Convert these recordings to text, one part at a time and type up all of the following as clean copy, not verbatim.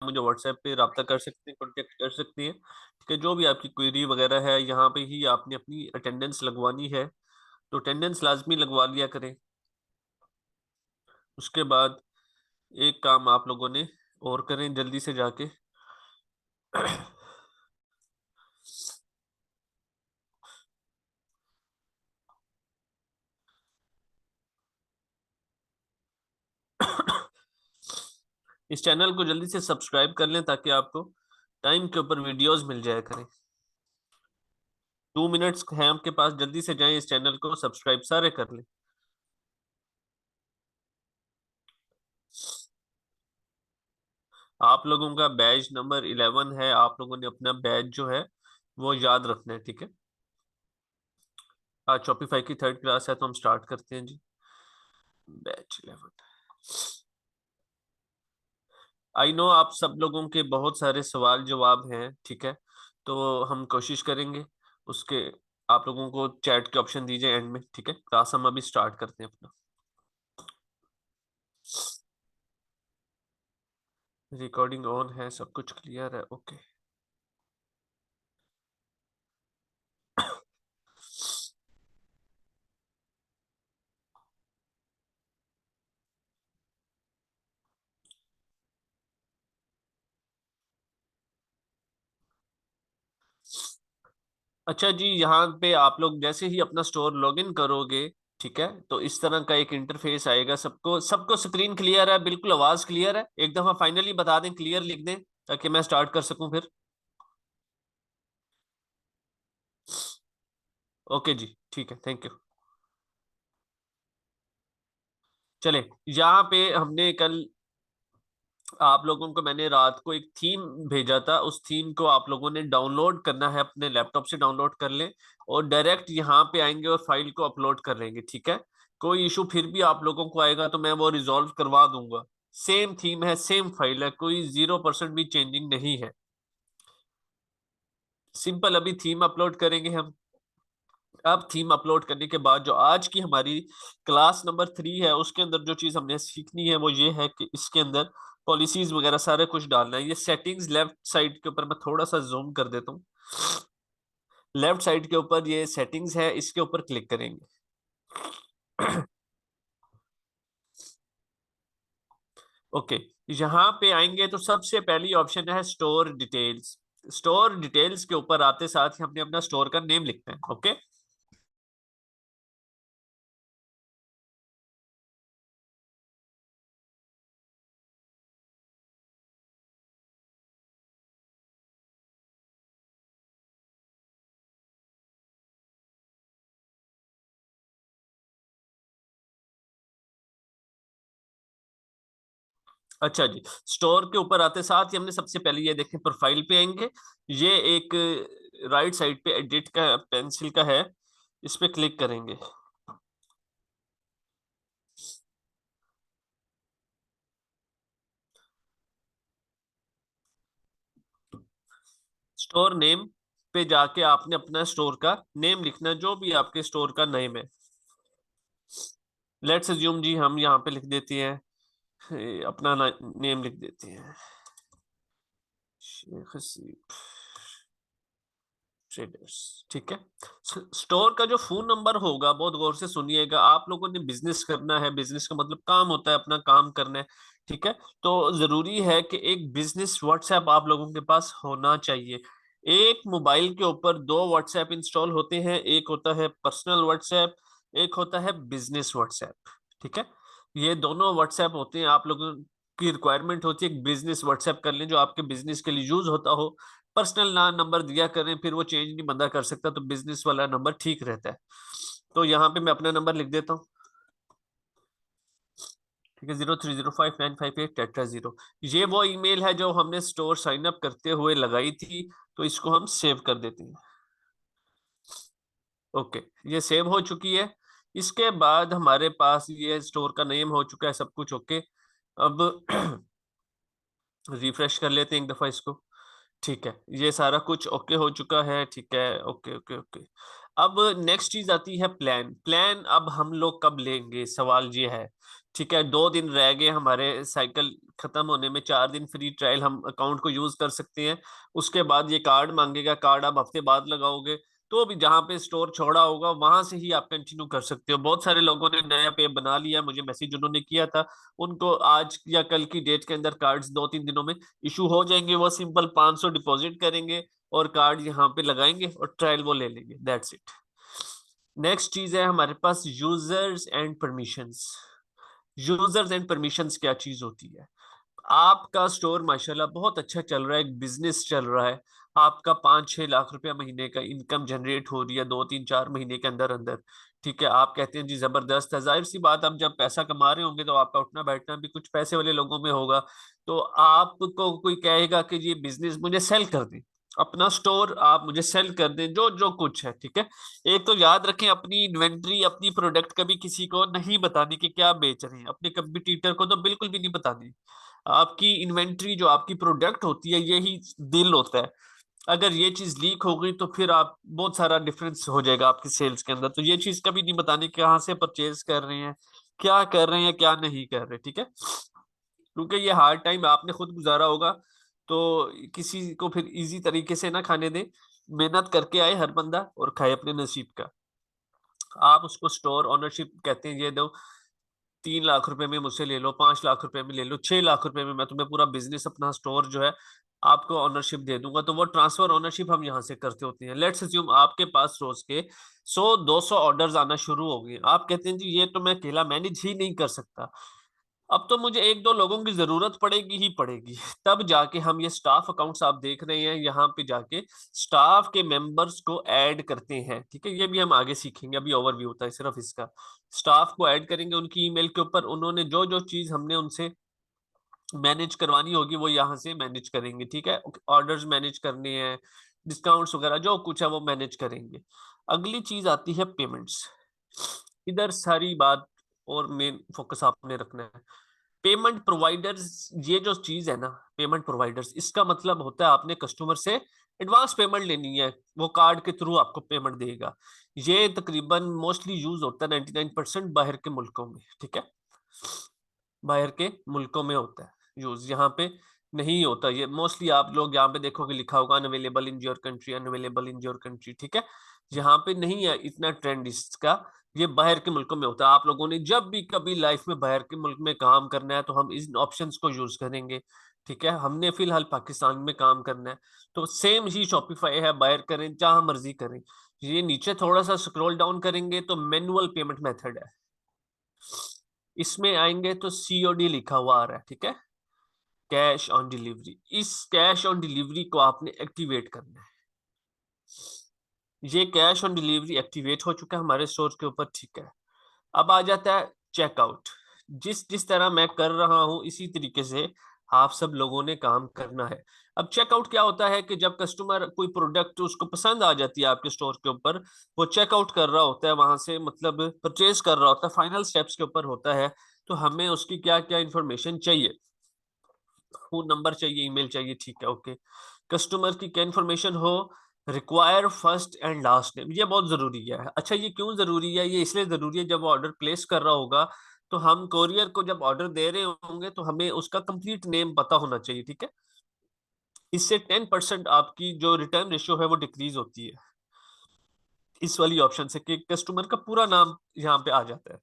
मुझे व्हाट्सएप पे रब्ता कर सकते हैं, कॉन्टेक्ट कर सकते हैं। ठीक है, जो भी आपकी क्वेरी वगैरह है, यहाँ पे ही आपने अपनी अटेंडेंस लगवानी है, तो अटेंडेंस लाजमी लगवा लिया करें। उसके बाद एक काम आप लोगों ने और करें जल्दी से जाके इस चैनल को जल्दी से सब्सक्राइब कर लें ताकि आपको टाइम के ऊपर वीडियोस मिल जाया करें। 2 मिनट्स हैं आपके पास, जल्दी से जाएं, इस चैनल को सब्सक्राइब सारे कर लें। आप लोगों का बैच नंबर 11 है, आप लोगों ने अपना बैच जो है वो याद रखना है। ठीक है, आज शॉपिफाई की 3rd क्लास है, तो हम स्टार्ट करते हैं जी। बैच 11। आई नो आप सब लोगों के बहुत सारे सवाल जवाब हैं। ठीक है, तो हम कोशिश करेंगे उसके, आप लोगों को चैट के ऑप्शन दीजिए एंड में। ठीक है, क्लास हम अभी स्टार्ट करते हैं अपना। रिकॉर्डिंग ऑन है, सब कुछ क्लियर है, ओके। अच्छा जी, यहाँ पे आप लोग जैसे ही अपना स्टोर लॉगिन करोगे, ठीक है, तो इस तरह का एक इंटरफेस आएगा। सबको सबको स्क्रीन क्लियर है, बिल्कुल आवाज क्लियर है? एक दफा फाइनली बता दें, क्लियर लिख दें ताकि मैं स्टार्ट कर सकूं फिर। ओके जी, ठीक है, थैंक यू। चले, यहाँ पे हमने कल आप लोगों को मैंने रात को एक थीम भेजा था, उस थीम को आप लोगों ने डाउनलोड करना है, अपने लैपटॉप से डाउनलोड कर लें और डायरेक्ट यहाँ पे आएंगे और फाइल को अपलोड कर लेंगे। ठीक है, कोई इशू फिर भी आप लोगों को आएगा तो मैं वो रिजॉल्व करवा दूंगा। सेम थीम है, सेम फाइल है, कोई 0% भी चेंजिंग नहीं है। सिंपल अभी थीम अपलोड करेंगे हम। अब थीम अपलोड करने के बाद जो आज की हमारी क्लास नंबर 3 है, उसके अंदर जो चीज हमने सीखनी है वो ये है कि इसके अंदर पॉलिसीज वगैरह सारा कुछ डालना है। ये सेटिंग्स लेफ्ट साइड के ऊपर मैं थोड़ा सा जूम कर देता हूँ। लेफ्ट साइड के ऊपर ये सेटिंग्स है, इसके ऊपर क्लिक करेंगे। ओके, यहाँ पे आएंगे तो सबसे पहली ऑप्शन है स्टोर डिटेल्स। स्टोर डिटेल्स के ऊपर आते साथ ही हमने अपना स्टोर का नेम लिखना है। ओके, अच्छा जी, स्टोर के ऊपर आते साथ ही हमने सबसे पहले ये देखें, प्रोफाइल पे आएंगे। ये एक राइट साइड पे एडिट का पेंसिल का है, इस पे क्लिक करेंगे। स्टोर नेम पे जाके आपने अपना स्टोर का नेम लिखना, जो भी आपके स्टोर का नेम है। लेट्स अज्यूम जी, हम यहाँ पे लिख देते हैं, अपना नेम लिख देते हैं, शेख हसीब ट्रेडर्स। ठीक है, स्टोर का जो फोन नंबर होगा, बहुत गौर से सुनिएगा, आप लोगों ने बिजनेस करना है, बिजनेस का मतलब काम होता है अपना काम करना है। ठीक है, तो जरूरी है कि एक बिजनेस व्हाट्सएप आप लोगों के पास होना चाहिए। एक मोबाइल के ऊपर दो व्हाट्सएप इंस्टॉल होते हैं, एक होता है पर्सनल व्हाट्सएप, एक होता है बिजनेस व्हाट्सएप। ठीक है, ये दोनों व्हाट्सएप होते हैं, आप लोगों की रिक्वायरमेंट होती है बिजनेस व्हाट्सएप कर लें जो आपके बिजनेस के लिए यूज होता हो। पर्सनल ना नंबर दिया करें, फिर वो चेंज नहीं बंदा कर सकता, तो बिजनेस वाला नंबर ठीक रहता है। तो यहाँ पे मैं अपना नंबर लिख देता हूँ। ठीक है, 03059588 ये वो ईमेल है जो हमने स्टोर साइन अप करते हुए लगाई थी, तो इसको हम सेव कर देते हैं। ओके, ये सेव हो चुकी है। इसके बाद हमारे पास ये स्टोर का नेम हो चुका है, सब कुछ ओके। अब रिफ्रेश कर लेते हैं एक दफा इसको। ठीक है, ये सारा कुछ ओके हो चुका है। ठीक है, ओके ओके ओके। अब नेक्स्ट चीज आती है प्लान। प्लान अब हम लोग कब लेंगे, सवाल ये है। ठीक है, 2 दिन रह गए हमारे साइकिल खत्म होने में, 4 दिन फ्री ट्रायल हम अकाउंट को यूज कर सकते हैं। उसके बाद ये कार्ड मांगेगा, कार्ड आप हफ्ते बाद लगाओगे, तो भी जहाँ पे स्टोर छोड़ा होगा वहां से ही आप कंटिन्यू कर सकते हो। बहुत सारे लोगों ने नया पे बना लिया, मुझे मैसेज उन्होंने किया था, उनको आज या कल की डेट के अंदर कार्ड्स 2-3 दिनों में इशू हो जाएंगे। वो सिंपल 500 डिपॉजिट करेंगे और कार्ड यहाँ पे लगाएंगे और ट्रायल वो ले लेंगे, दैट्स इट। नेक्स्ट चीज है हमारे पास users and permissions. Users and permissions क्या चीज होती है? आपका स्टोर माशाल्लाह बहुत अच्छा चल रहा है, एक बिजनेस चल रहा है, आपका 5-6 लाख रुपया महीने का इनकम जनरेट हो रही है 2-3-4 महीने के अंदर अंदर। ठीक है, आप कहते हैं जी जबरदस्त है, जाहिर सी बात, आप जब पैसा कमा रहे होंगे तो आपका उठना बैठना भी कुछ पैसे वाले लोगों में होगा। तो आपको कोई कहेगा कि ये बिजनेस मुझे सेल कर दे, अपना स्टोर आप मुझे सेल कर दें, जो जो कुछ है, ठीक है। एक तो याद रखें, अपनी इन्वेंट्री, अपनी प्रोडक्ट कभी किसी को नहीं बतानी कि क्या बेच रहे हैं, अपने कंपटीटर को तो बिल्कुल भी नहीं बतानी। आपकी इन्वेंट्री जो आपकी प्रोडक्ट होती है यही दिल होता है। अगर ये चीज लीक हो गई तो फिर आप बहुत सारा डिफरेंस हो जाएगा आपकी सेल्स के अंदर। तो ये चीज कभी नहीं बतानी कहाँ से परचेज कर रहे हैं, क्या कर रहे हैं, क्या नहीं कर रहे, ठीक है। क्योंकि ये हार्ड टाइम आपने खुद गुजारा होगा, तो किसी को फिर इजी तरीके से ना खाने दें। मेहनत करके आए हर बंदा और खाए अपने नसीब का। आप उसको स्टोर ओनरशिप कहते हैं, ये दो, 3 लाख रुपए में मुझसे ले लो, 5 लाख रुपए में ले लो, 6 लाख रुपए में मैं तुम्हें पूरा बिजनेस अपना स्टोर जो है आपको ऑनरशिप दे दूंगा। तो वो ट्रांसफर ओनरशिप हम यहाँ से करते होते हैं। लेट्स अज्यूम आपके पास रोज के 100-200 ऑर्डर्स आना शुरू हो गए, आप कहते हैं जी ये तो मैं अकेला मैनेज ही नहीं कर सकता, अब तो मुझे 1-2 लोगों की जरूरत पड़ेगी ही पड़ेगी। तब जाके हम ये स्टाफ अकाउंट्स आप देख रहे हैं, यहाँ पे जाके स्टाफ के मेंबर्स को ऐड करते हैं, ठीक है। ये भी हम आगे सीखेंगे, अभी ओवरव्यू होता है सिर्फ इसका। स्टाफ को ऐड करेंगे उनकी ईमेल के ऊपर, उन्होंने जो जो चीज हमने उनसे मैनेज करवानी होगी वो यहाँ से मैनेज करेंगे, ठीक है। ऑर्डर्स मैनेज करने हैं, डिस्काउंट्स वगैरह जो कुछ है वो मैनेज करेंगे। अगली चीज आती है पेमेंट्स। इधर सारी बात और मेन फोकस आपने रखना है। पेमेंट प्रोवाइडर्स, ये जो चीज है ना, पेमेंट प्रोवाइडर्स, इसका मतलब होता है आपने कस्टमर से एडवांस पेमेंट लेनी है, वो कार्ड के थ्रू आपको पेमेंट देगा। ये तकरीबन मोस्टली यूज होता है 99% बाहर के मुल्कों में, ठीक है। बाहर के मुल्कों में होता है यूज, यहाँ पे नहीं होता ये। मोस्टली आप लोग यहाँ पे देखोगे लिखा होगा unavailable in your country, unavailable in your country, ठीक है। यहाँ पे नहीं है इतना ट्रेंड इसका, ये बाहर के मुल्कों में होता है। आप लोगों ने जब भी कभी लाइफ में बाहर के मुल्क में काम करना है तो हम इन ऑप्शंस को यूज करेंगे, ठीक है। हमने फिलहाल पाकिस्तान में काम करना है, तो सेम ही शॉपिफाई है, बाहर करें जहां मर्जी करें। ये नीचे थोड़ा सा स्क्रॉल डाउन करेंगे तो मैनुअल पेमेंट मेथड है, इसमें आएंगे तो सीओडी लिखा हुआ आ रहा है, ठीक है, कैश ऑन डिलीवरी। इस कैश ऑन डिलीवरी को आपने एक्टिवेट करना है। ये कैश ऑन डिलीवरी एक्टिवेट हो चुका है हमारे स्टोर के ऊपर, ठीक है। अब आ जाता है चेकआउट। जिस जिस तरह मैं कर रहा हूं इसी तरीके से आप सब लोगों ने काम करना है। अब चेकआउट क्या होता है कि जब कस्टमर कोई प्रोडक्ट उसको पसंद आ जाती है आपके स्टोर के ऊपर, वो चेकआउट कर रहा होता है वहां से, मतलब परचेज कर रहा होता है, फाइनल स्टेप्स के ऊपर होता है। तो हमें उसकी क्या क्या इंफॉर्मेशन चाहिए, फोन नंबर चाहिए, ईमेल चाहिए, ठीक है, ओके। कस्टमर की क्या इंफॉर्मेशन हो, require first and last name, ये बहुत जरूरी है। अच्छा, ये क्यों जरूरी है? ये इसलिए जरूरी है, जब वो ऑर्डर प्लेस कर रहा होगा तो हम कोरियर को जब ऑर्डर दे रहे होंगे तो हमें उसका कंप्लीट नेम पता होना चाहिए, ठीक है। इससे 10% आपकी जो रिटर्न रेशियो है वो डिक्रीज होती है, इस वाली ऑप्शन से, कि कस्टमर का पूरा नाम यहाँ पे आ जाता है।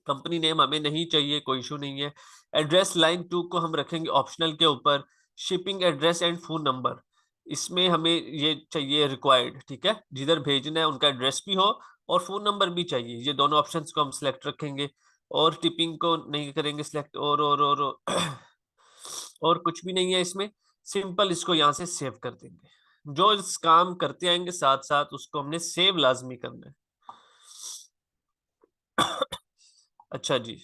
कंपनी नेम हमें नहीं चाहिए, कोई इशू नहीं है। एड्रेस लाइन 2 को हम रखेंगे ऑप्शनल के ऊपर। Shipping address and phone number, इसमें हमें ये चाहिए रिक्वायर्ड, ठीक है। जिधर भेजना है उनका एड्रेस भी हो और फोन नंबर भी चाहिए, ये दोनों ऑप्शंस को हम सिलेक्ट रखेंगे। और टिपिंग को नहीं करेंगे सिलेक्ट, और कुछ भी नहीं है इसमें। सिंपल इसको यहाँ से सेव कर देंगे। जो इस काम करते आएंगे साथ साथ उसको हमने सेव लाजमी करना है। अच्छा जी,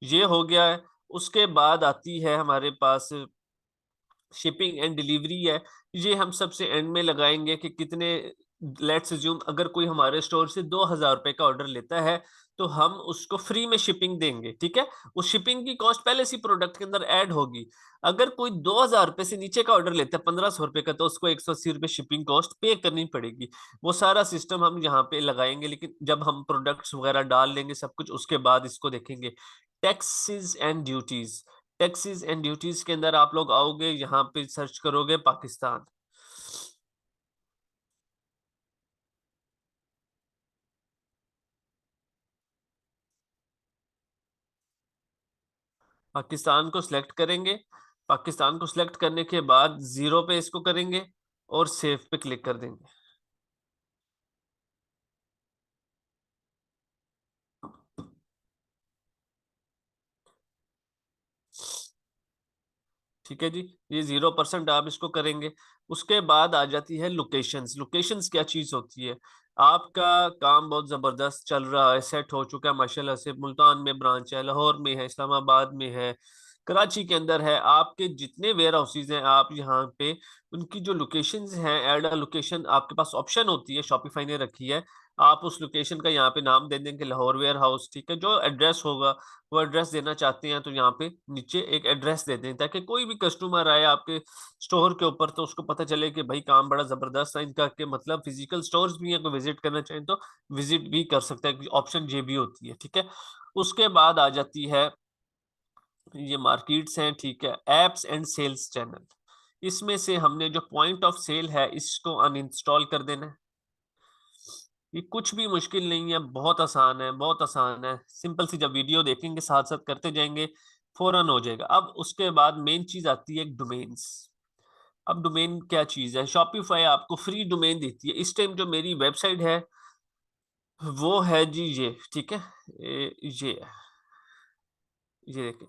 ये हो गया है। उसके बाद आती है हमारे पास शिपिंग एंड डिलीवरी है। ये हम सबसे एंड में लगाएंगे कि कितने, लेट्स अज्यूम अगर कोई हमारे स्टोर से 2,000 रुपए का ऑर्डर लेता है तो हम उसको फ्री में शिपिंग देंगे, ठीक है। उस शिपिंग की कॉस्ट पहले से प्रोडक्ट के अंदर ऐड होगी। अगर कोई 2,000 रुपए से नीचे का ऑर्डर लेता है, 1,500 रुपए का, तो उसको 180 रुपए शिपिंग कॉस्ट पे करनी पड़ेगी। वो सारा सिस्टम हम यहाँ पे लगाएंगे, लेकिन जब हम प्रोडक्ट्स वगैरह डाल लेंगे सब कुछ, उसके बाद इसको देखेंगे। Taxes and duties. Taxes and duties के अंदर आप लोग आओगे, यहाँ पे सर्च करोगे पाकिस्तान। पाकिस्तान को सिलेक्ट करेंगे। पाकिस्तान को सिलेक्ट करने के बाद जीरो पे इसको करेंगे और सेव पे क्लिक कर देंगे। ठीक है जी, ये 0% आप इसको करेंगे। उसके बाद आ जाती है लोकेशंस। लोकेशंस क्या चीज होती है? आपका काम बहुत जबरदस्त चल रहा है, सेट हो चुका है माशाल्लाह से। मुल्तान में ब्रांच है, लाहौर में है, इस्लामाबाद में है, कराची के अंदर है। आपके जितने वेयर हाउसेज हैं, आप यहाँ पे उनकी जो लोकेशंस हैं, ऐड अ लोकेशन आपके पास ऑप्शन होती है, शॉपिफाई ने रखी है। आप उस लोकेशन का यहाँ पे नाम दे देंगे लाहौर वेयर हाउस, ठीक है। जो एड्रेस होगा, वो एड्रेस देना चाहते हैं तो यहाँ पे नीचे एक एड्रेस दे दें, ताकि कोई भी कस्टमर आए आपके स्टोर के ऊपर तो उसको पता चले कि भाई काम बड़ा जबरदस्त है इनका, के मतलब फिजिकल स्टोर्स भी हैं, कोई विजिट करना चाहें तो विजिट भी कर सकता है, ऑप्शन ये भी होती है, ठीक है। उसके बाद आ जाती है, ये मार्केट्स हैं, ठीक है, एप्स एंड सेल्स चैनल। इसमें से हमने जो पॉइंट ऑफ सेल है, इसको अनइंस्टॉल कर देना है। ये कुछ भी मुश्किल नहीं है, बहुत आसान है, बहुत आसान है, सिंपल सी। जब वीडियो देखेंगे साथ साथ करते जाएंगे, फौरन हो जाएगा। अब उसके बाद मेन चीज आती है डोमेन्स। अब डोमेन क्या चीज है? शॉपिफाई आपको फ्री डोमेन देती है। इस टाइम जो मेरी वेबसाइट है वो है जी ये, ठीक है, ये देखें।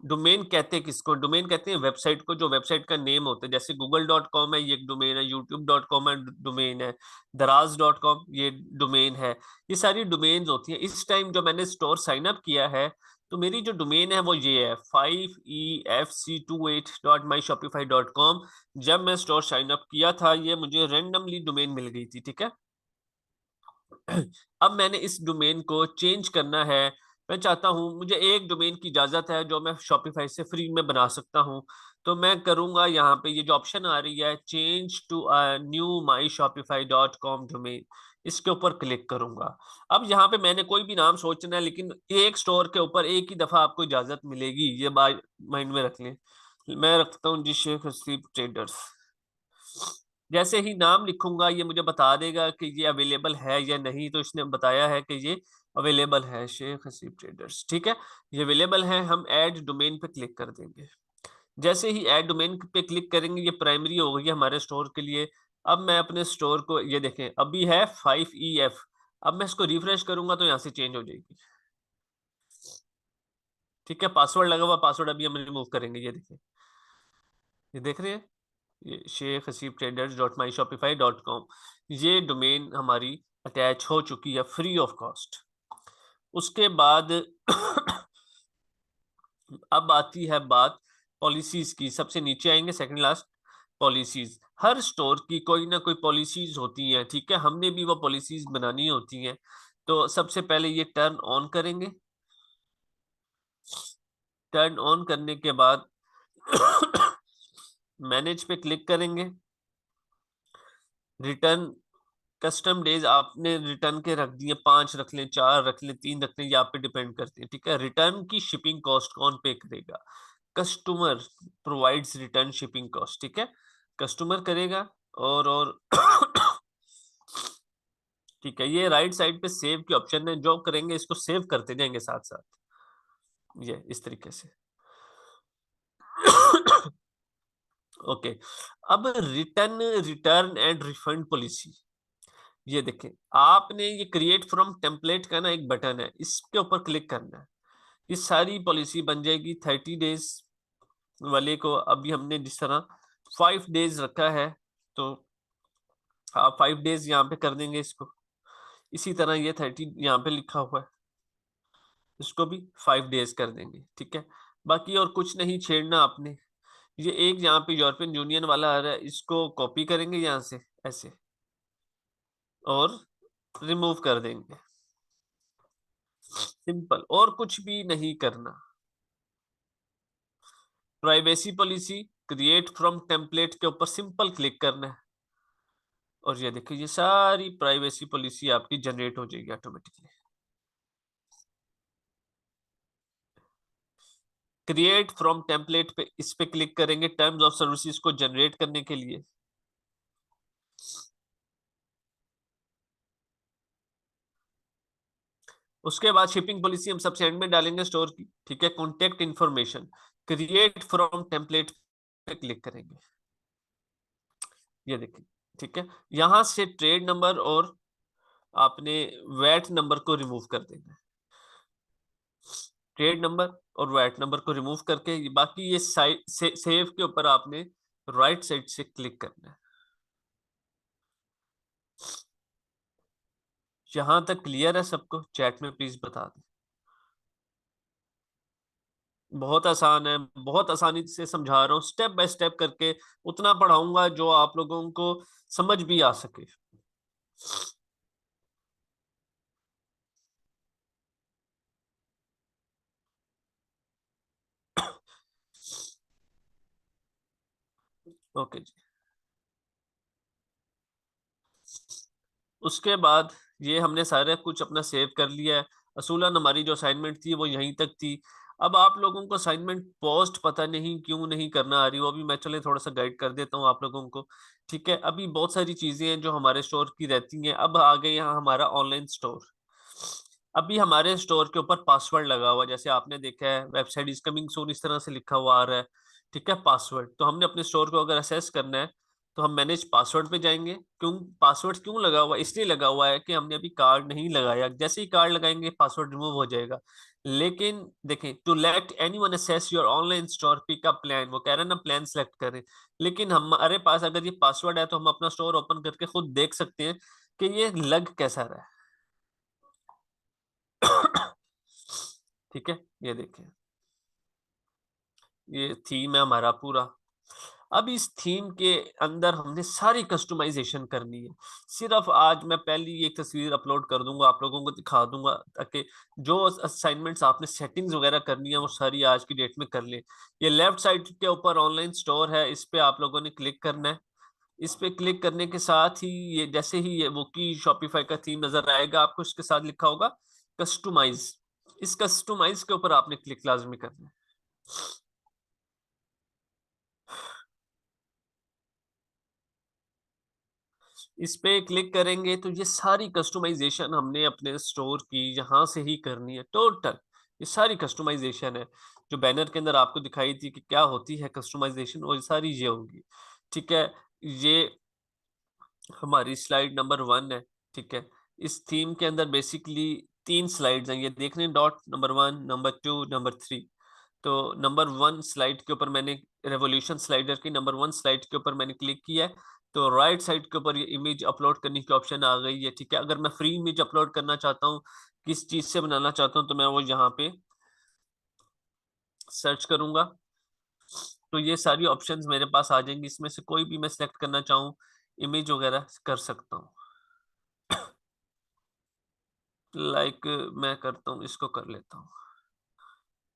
डोमेन कहते हैं किसको? डोमेन कहते हैं वेबसाइट को, जो वेबसाइट का नेम होता है। जैसे google.com है, ये एक डोमेन है। youtube.com है, डोमेन है। दराज.com ये डोमेन है। ये सारी डोमेन्स होती हैं। इस टाइम जो मैंने स्टोर साइन अप किया है, तो मेरी जो डोमेन है वो ये है, 5efc28.myshopify.com। जब मैं स्टोर साइन अप किया था, ये मुझे रेंडमली डोमेन मिल गई थी, ठीक है। अब मैंने इस डोमेन को चेंज करना है। मैं चाहता हूं, मुझे एक डोमेन की इजाजत है जो मैं शॉपिफाई से फ्री में बना सकता हूं। तो मैं करूंगा, यहाँ पे ये जो ऑप्शन आ रही है, change to a new my Shopify dot com domain, इसके ऊपर क्लिक करूंगा। अब यहाँ पे मैंने कोई भी नाम सोचना है, लेकिन एक स्टोर के ऊपर एक ही दफा आपको इजाजत मिलेगी, ये बात माइंड में रख लें। मैं रखता हूँ जी शेख हसीब ट्रेडर्स। जैसे ही नाम लिखूंगा, ये मुझे बता देगा कि ये अवेलेबल है या नहीं। तो इसने बताया है कि ये अवेलेबल है, शेख हसीब ट्रेडर्स, ठीक है। ये अवेलेबल है। हम ऐड डोमेन पे क्लिक कर देंगे। जैसे ही ऐड डोमेन पे क्लिक करेंगे, ये प्राइमरी हो गई हमारे स्टोर के लिए। अब मैं अपने स्टोर को, ये देखें अभी है 5EF। अब मैं इसको रिफ्रेश करूंगा तो यहाँ से चेंज हो जाएगी, ठीक है। पासवर्ड लगा हुआ, पासवर्ड अभी हम रिमूव करेंगे। ये देखें, ये देख रहे हैं, ये Sheikh Haseeb traders dot my Shopify dot com, ये डोमेन हमारी अटैच हो चुकी है फ्री ऑफ कॉस्ट। उसके बाद अब आती है बात पॉलिसीज की। सबसे नीचे आएंगे, सेकंड लास्ट, पॉलिसीज। हर स्टोर की कोई ना कोई पॉलिसीज होती हैं, ठीक है। हमने भी वो पॉलिसीज बनानी होती हैं। तो सबसे पहले ये टर्न ऑन करेंगे। टर्न ऑन करने के बाद मैनेज पे क्लिक करेंगे। रिटर्न कस्टम डेज आपने रिटर्न के रख दिए, 5 रख लें, 4 रख लें, 3 रख लें, ये आप पे डिपेंड करती है, ठीक है। रिटर्न की शिपिंग कॉस्ट कौन पे करेगा? Customer provides return shipping cost, ठीक है, कस्टमर करेगा। और ठीक है, ये राइट साइड पे सेव की ऑप्शन है, जो करेंगे इसको सेव करते जाएंगे साथ साथ, ये इस तरीके से। ओके। अब return return and refund policy, ये देखें। आपने ये क्रिएट फ्रॉम टेम्पलेट का ना एक बटन है, इसके ऊपर क्लिक करना है। ये सारी पॉलिसी बन जाएगी। 30 डेज वाले को अभी हमने जिस तरह 5 डेज रखा है, तो आप 5 डेज यहाँ पे कर देंगे इसको। इसी तरह ये 30 यहाँ पे लिखा हुआ है, इसको भी 5 डेज कर देंगे, ठीक है। बाकी और कुछ नहीं छेड़ना आपने। ये एक यहाँ पे यूरोपियन यूनियन वाला आ रहा है, इसको कॉपी करेंगे यहाँ से ऐसे और रिमूव कर देंगे। सिंपल, और कुछ भी नहीं करना। Privacy policy create from template के ऊपर सिंपल क्लिक करना है, और ये देखिए ये सारी प्राइवेसी पॉलिसी आपकी जनरेट हो जाएगी ऑटोमेटिकली। क्रिएट फ्रॉम टेम्पलेट पे इस पे क्लिक करेंगे टर्म्स ऑफ सर्विसेज को जनरेट करने के लिए। उसके बाद शिपिंग पॉलिसी हम सबसे एंड में डालेंगे स्टोर की, ठीक है। Contact information create from template पे क्लिक करेंगे, ये देखिए, ठीक है। यहां से ट्रेड नंबर और आपने वैट नंबर को रिमूव कर देना है। ट्रेड नंबर और वैट नंबर को रिमूव करके बाकी ये साइड से सेव के ऊपर आपने राइट साइड से क्लिक करना है। यहां तक क्लियर है सबको? चैट में प्लीज बता दें। बहुत आसान है, बहुत आसानी से समझा रहा हूँ, स्टेप बाय स्टेप करके उतना पढ़ाऊंगा जो आप लोगों को समझ भी आ सके। ओके जी। उसके बाद ये हमने सारा कुछ अपना सेव कर लिया है। असूलन हमारी जो असाइनमेंट थी वो यहीं तक थी। अब आप लोगों को असाइनमेंट पोस्ट पता नहीं क्यों नहीं करना आ रही, वो अभी मैं चले थोड़ा सा गाइड कर देता हूँ आप लोगों को, ठीक है। अभी बहुत सारी चीजें हैं जो हमारे स्टोर की रहती हैं। अब आ गए यहाँ हमारा ऑनलाइन स्टोर। अभी हमारे स्टोर के ऊपर पासवर्ड लगा हुआ है, जैसे आपने देखा है वेबसाइट इज कमिंग सून इस तरह से लिखा हुआ आ रहा है, ठीक है। पासवर्ड तो हमने अपने स्टोर को अगर असेस करना है तो हम मैनेज पासवर्ड पे जाएंगे। क्यों पासवर्ड क्यों लगा हुआ है? इसलिए लगा हुआ है कि हमने अभी कार्ड नहीं लगाया, जैसे ही कार्ड लगाएंगे पासवर्ड रिमूव हो जाएगा। लेकिन देखें, to let anyone access your online store pick a plan, वो कह रहे हैं ना प्लान सेलेक्ट करें, लेकिन हमारे पास अगर ये पासवर्ड है तो हम अपना स्टोर ओपन करके खुद देख सकते हैं कि ये लग कैसा रहा है। ठीक है, ये देखें, ये थीम है हमारा पूरा। अब इस थीम के अंदर हमने सारी कस्टमाइजेशन करनी है। सिर्फ आज मैं पहली एक तस्वीर अपलोड कर दूंगा, आप लोगों को दिखा दूंगा, ताकि जो असाइनमेंट्स आपने सेटिंग्स वगैरह करनी है वो सारी आज की डेट में कर ले। ये लेफ्ट साइड के ऊपर ऑनलाइन स्टोर है, इस पे आप लोगों ने क्लिक करना है। इस पे क्लिक करने के साथ ही ये जैसे ही ये वो की शॉपिफाई का थीम नजर आएगा आपको, इसके साथ लिखा होगा कस्टमाइज। इस कस्टमाइज के ऊपर आपने क्लिक लाजमी करना है। इस पे क्लिक करेंगे तो ये सारी कस्टमाइजेशन हमने अपने स्टोर की यहाँ से ही करनी है टोटल। ये सारी कस्टमाइजेशन है जो बैनर के अंदर आपको दिखाई थी कि क्या होती है कस्टमाइजेशन, और सारी ये होगी, ठीक है। ये हमारी स्लाइड नंबर 1 है, ठीक है। इस थीम के अंदर बेसिकली 3 स्लाइड्स हैं, ये देख रहे हैं डॉट, नंबर 1, नंबर 2, नंबर 3। तो नंबर 1 स्लाइड के ऊपर मैंने रेवोल्यूशन स्लाइडर की नंबर 1 स्लाइड के ऊपर मैंने क्लिक किया है। तो राइट साइड के ऊपर ये इमेज अपलोड करने की ऑप्शन आ गई है, ठीक है। अगर मैं फ्री इमेज अपलोड करना चाहता हूँ, किस चीज से बनाना चाहता हूँ, तो मैं वो यहाँ पे सर्च करूंगा तो ये सारी ऑप्शंस मेरे पास आ जाएंगी। इसमें से कोई भी मैं सिलेक्ट करना चाहूँ, इमेज वगैरह कर सकता हूँ। लाइक मैं करता हूँ, इसको कर लेता हूँ।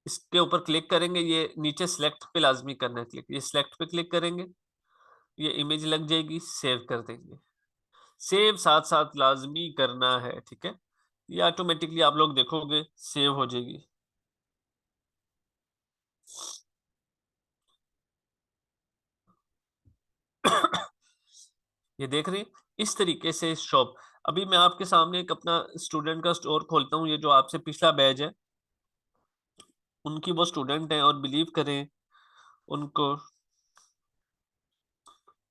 इसके ऊपर क्लिक करेंगे, ये नीचे सिलेक्ट पे लाजमी करना है क्लिक, ये सिलेक्ट पे क्लिक करेंगे, ये इमेज लग जाएगी, सेव कर देंगे। सेव साथ साथ लाजमी करना है, ठीक है। ये ऑटोमेटिकली आप लोग देखोगे सेव हो जाएगी। ये देख रहे हैं इस तरीके से शॉप। अभी मैं आपके सामने एक अपना स्टूडेंट का स्टोर खोलता हूँ, ये जो आपसे पिछला बैच है उनकी वो स्टूडेंट है, और बिलीव करें उनको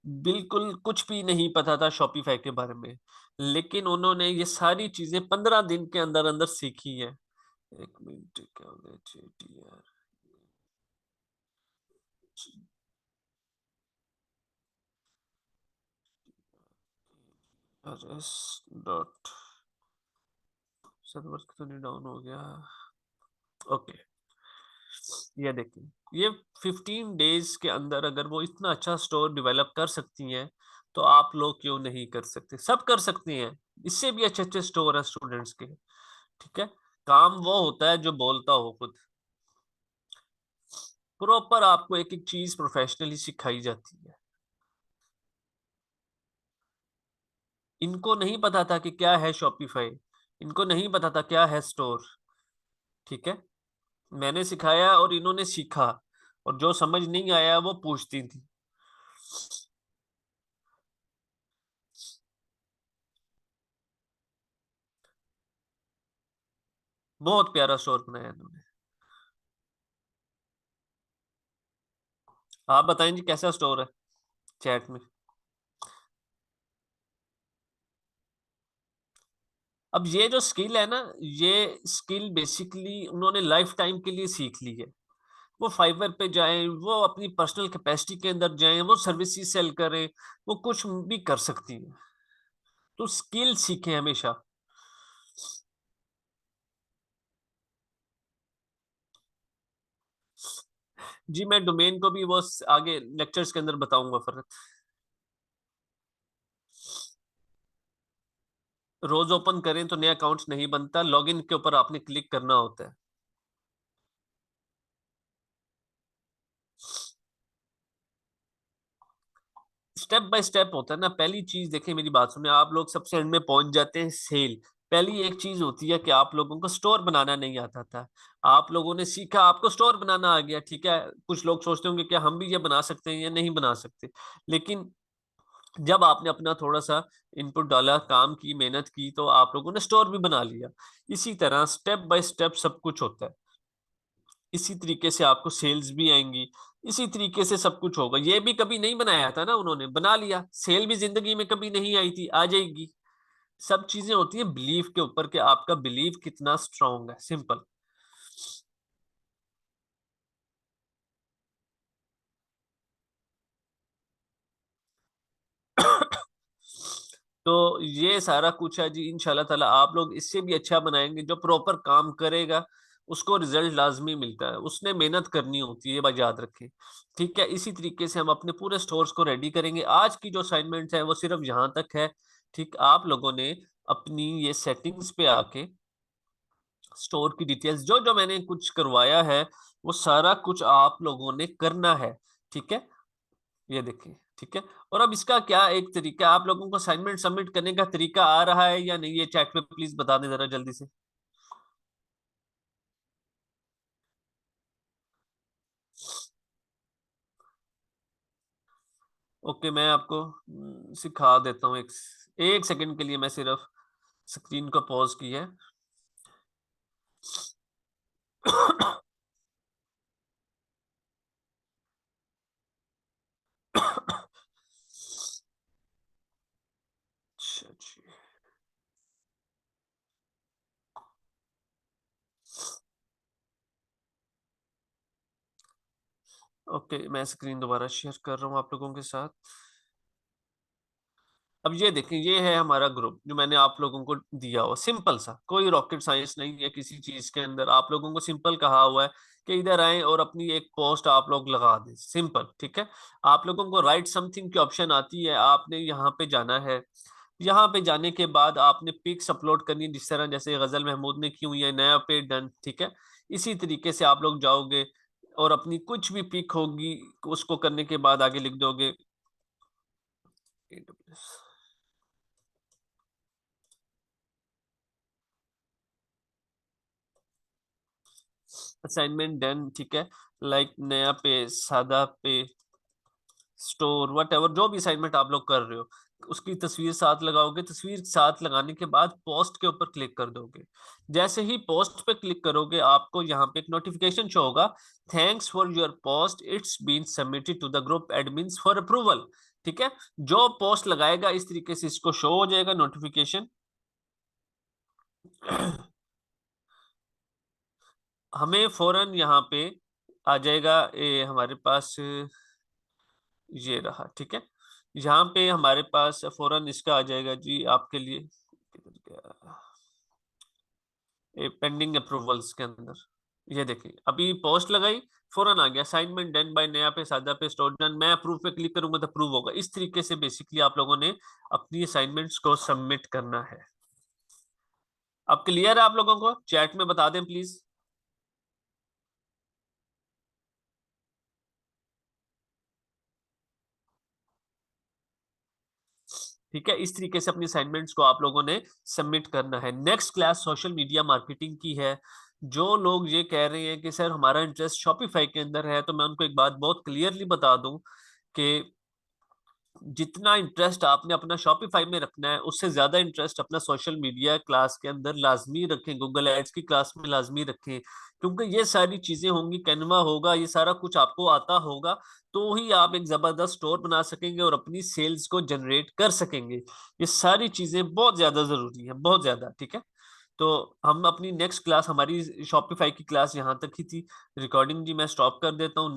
बिल्कुल कुछ भी नहीं पता था शॉपिफाई के बारे में, लेकिन उन्होंने ये सारी चीजें 15 दिन के अंदर अंदर सीखी है। एक मिनट, क्या हो गया डॉट सर्वर तो नहीं डाउन हो गया? ओके, ये देखिए, ये 15 डेज के अंदर अगर वो इतना अच्छा स्टोर डेवलप कर सकती हैं तो आप लोग क्यों नहीं कर सकते? सब कर सकते हैं, इससे भी अच्छे अच्छे स्टोर है स्टूडेंट्स के, ठीक है। काम वो होता है जो बोलता हो खुद। प्रॉपर आपको एक एक चीज प्रोफेशनली सिखाई जाती है। इनको नहीं पता था कि क्या है शॉपिफाई, इनको नहीं पता था क्या है स्टोर। ठीक है, मैंने सिखाया और इन्होंने सीखा, और जो समझ नहीं आया वो पूछती थी। बहुत प्यारा स्टोर बनाया इन्होंने। आप बताएं जी कैसा स्टोर है चैट में। अब ये जो स्किल है ना, ये स्किल बेसिकली उन्होंने लाइफ टाइम के लिए सीख ली है। वो फाइवर पे जाएं, वो अपनी पर्सनल कैपेसिटी के अंदर जाएं, वो सर्विसेज सेल करें, वो कुछ भी कर सकती है। तो स्किल सीखें हमेशा। जी मैं डोमेन को भी वो आगे लेक्चर्स के अंदर बताऊंगा फर्क। रोज ओपन करें तो नया अकाउंट नहीं बनता, लॉगिन के ऊपर आपने क्लिक करना होता है। स्टेप बाय स्टेप होता है ना। पहली चीज देखिए, मेरी बात सुने, आप लोग सबसे एंड में पहुंच जाते हैं सेल। पहली एक चीज होती है कि आप लोगों को स्टोर बनाना नहीं आता था, आप लोगों ने सीखा, आपको स्टोर बनाना आ गया। ठीक है, कुछ लोग सोचते होंगे कि हम भी ये बना सकते हैं या नहीं बना सकते, लेकिन जब आपने अपना थोड़ा सा इनपुट डाला, काम की, मेहनत की, तो आप लोगों ने स्टोर भी बना लिया। इसी तरह स्टेप बाय स्टेप सब कुछ होता है। इसी तरीके से आपको सेल्स भी आएंगी, इसी तरीके से सब कुछ होगा। ये भी कभी नहीं बनाया था ना, उन्होंने बना लिया। सेल भी जिंदगी में कभी नहीं आई थी, आ जाएगी। सब चीजें होती है बिलीफ के ऊपर, कि आपका बिलीफ कितना स्ट्रांग है, सिंपल। तो ये सारा कुछ है जी। इंशाल्लाह ताला आप लोग इससे भी अच्छा बनाएंगे। जो प्रॉपर काम करेगा उसको रिजल्ट लाजमी मिलता है, उसने मेहनत करनी होती है, ये बात याद रखें। ठीक है, इसी तरीके से हम अपने पूरे स्टोर्स को रेडी करेंगे। आज की जो असाइनमेंट है वो सिर्फ यहाँ तक है। ठीक, आप लोगों ने अपनी ये सेटिंग्स पे आके स्टोर की डिटेल्स, जो जो मैंने कुछ करवाया है, वो सारा कुछ आप लोगों ने करना है। ठीक है, ये देखिए। ठीक है, और अब इसका क्या एक तरीका, आप लोगों को असाइनमेंट सबमिट करने का तरीका आ रहा है या नहीं, ये चैट में प्लीज बता दें जरा जल्दी से। ओके, मैं आपको सिखा देता हूँ। एक एक सेकंड के लिए मैं सिर्फ स्क्रीन को पॉज की है। अच्छा जी। ओके, मैं स्क्रीन दोबारा शेयर कर रहा हूँ आप लोगों के साथ। अब ये देखें, ये है हमारा ग्रुप जो मैंने आप लोगों को दिया हुआ, सिंपल सा, कोई रॉकेट साइंस नहीं है किसी चीज के अंदर। आप लोगों को सिंपल कहा हुआ है कि इधर आए और अपनी एक पोस्ट आप लोग लगा दें, सिंपल। ठीक है, आप लोगों को राइट समथिंग की ऑप्शन आती है, आपने यहाँ पे जाना है। यहाँ पे जाने के बाद आपने पिक्स अपलोड करनी है, जिस तरह जैसे गजल महमूद ने की हुई है, नया पे डन। ठीक है, इसी तरीके से आप लोग जाओगे और अपनी कुछ भी पिक होगी उसको करने के बाद आगे लिख दोगे असाइनमेंट डन। ठीक है, लाइक नया पे, सादा पे, स्टोर, वट एवर, जो भी असाइनमेंट आप लोग कर रहे हो उसकी तस्वीर साथ लगाओगे। तस्वीर साथ लगाने के बाद पोस्ट के ऊपर क्लिक कर दोगे। जैसे ही पोस्ट पे क्लिक करोगे आपको यहाँ पे एक नोटिफिकेशन शो होगा, thanks for your post, it's been submitted to the group admins for approval. ठीक है, जो पोस्ट लगाएगा इस तरीके से इसको शो हो जाएगा नोटिफिकेशन। हमें फौरन यहाँ पे आ जाएगा, हमारे पास ये रहा। ठीक है, यहाँ पे हमारे पास फौरन इसका आ जाएगा जी आपके लिए, किधर गया, पेंडिंग अप्रूवल्स के अंदर। ये देखिए, अभी पोस्ट लगाई, फौरन आ गया असाइनमेंट डन बाय नया पे, सादा पे, स्टोर डन। मैं अप्रूव पे क्लिक करूंगा तो अप्रूव होगा। इस तरीके से बेसिकली आप लोगों ने अपनी असाइनमेंट्स को सबमिट करना है। अब क्लियर है आप लोगों को? चैट में बता दें प्लीज। ठीक है, इस तरीके से अपनी असाइनमेंट्स को आप लोगों ने सबमिट करना है। Next class social media marketing की है। जो लोग ये कह रहे हैं कि सर हमारा इंटरेस्ट शॉपिफाई के अंदर है, तो मैं उनको एक बात बहुत क्लियरली बता दूं कि जितना इंटरेस्ट आपने अपना शॉपिफाई में रखना है, उससे ज्यादा इंटरेस्ट अपना सोशल मीडिया क्लास के अंदर लाजमी रखें, गूगल एड्स की क्लास में लाजमी रखें। क्योंकि ये सारी चीजें होंगी, कैनवा होगा, ये सारा कुछ आपको आता होगा, तो ही आप एक जबरदस्त स्टोर बना सकेंगे और अपनी सेल्स को जनरेट कर सकेंगे। ये सारी चीजें बहुत ज्यादा जरूरी है, बहुत ज्यादा। ठीक है, तो हम अपनी नेक्स्ट क्लास, हमारी शॉपिफाई की क्लास यहाँ तक ही थी। रिकॉर्डिंग जी मैं स्टॉप कर देता हूँ।